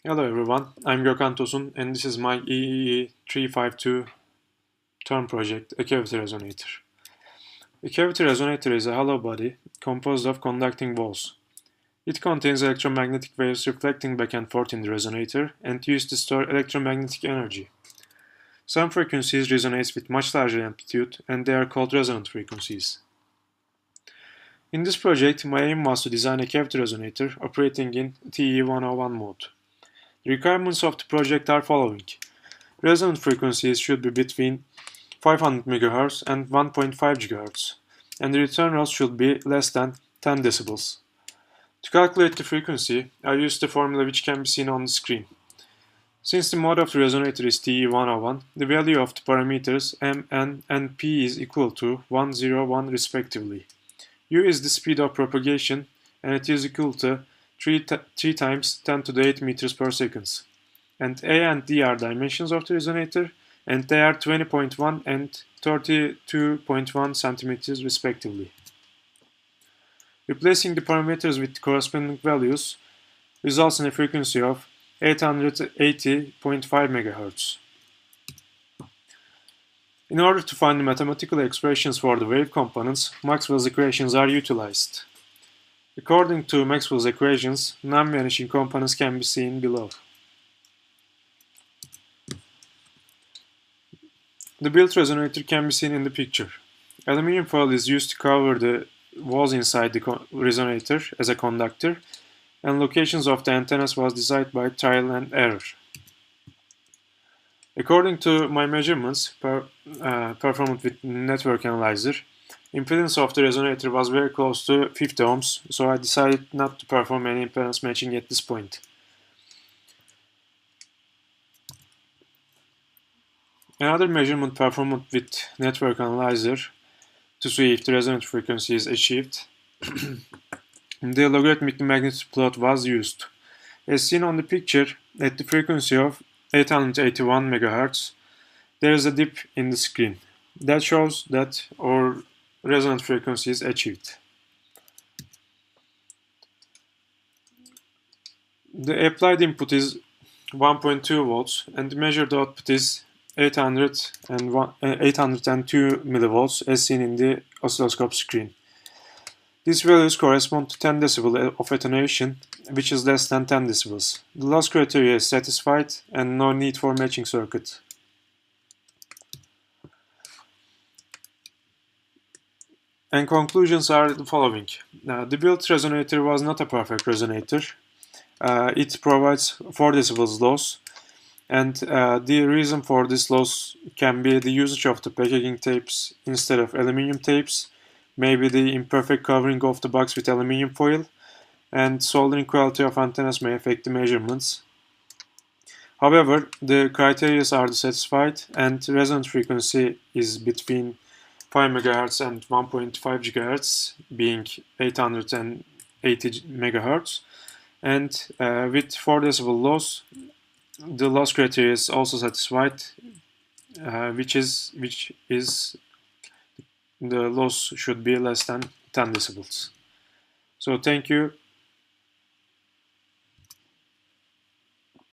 Hello everyone, I'm Gökhan Tosun and this is my EEE352 term project, a cavity resonator. A cavity resonator is a hollow body composed of conducting walls. It contains electromagnetic waves reflecting back and forth in the resonator and used to store electromagnetic energy. Some frequencies resonate with much larger amplitude and they are called resonant frequencies. In this project, my aim was to design a cavity resonator operating in TE101 mode. The requirements of the project are following. Resonant frequencies should be between 500 MHz and 1.5 GHz, and the return loss should be less than 10 decibels. To calculate the frequency, I used the formula which can be seen on the screen. Since the mode of the resonator is TE101, the value of the parameters M, N, and P is equal to 1, 0, 1 respectively. U is the speed of propagation, and it is equal to 3 times 10 to the 8 meters per second. And A and D are dimensions of the resonator, and they are 20.1 and 32.1 centimeters respectively. Replacing the parameters with corresponding values results in a frequency of 880.5 MHz. In order to find the mathematical expressions for the wave components, Maxwell's equations are utilized. According to Maxwell's equations, non-vanishing components can be seen below. The built resonator can be seen in the picture. Aluminium foil is used to cover the walls inside the resonator as a conductor, and locations of the antennas was decided by trial and error. According to my measurements performed with network analyzer, impedance of the resonator was very close to 50 ohms, so I decided not to perform any impedance matching at this point. Another measurement performed with network analyzer to see if the resonant frequency is achieved. The logarithmic magnitude plot was used. As seen on the picture, at the frequency of 881 MHz, there is a dip in the screen. That shows that our resonant frequency is achieved. The applied input is 1.2 volts and the measured output is 802 millivolts as seen in the oscilloscope screen. These values correspond to 10 decibel of attenuation, which is less than 10 decibels. The loss criteria is satisfied and no need for matching circuit. And conclusions are the following. The built resonator was not a perfect resonator. It provides 4 decibels loss, and the reason for this loss can be the usage of the packaging tapes instead of aluminum tapes, maybe the imperfect covering of the box with aluminum foil, and soldering quality of antennas may affect the measurements. However, the criteria are satisfied and resonant frequency is between 5 MHz and 1.5 GHz, being 880 MHz, and with 4 decibel loss, the loss criteria is also satisfied, which is the loss should be less than 10 decibels. So thank you.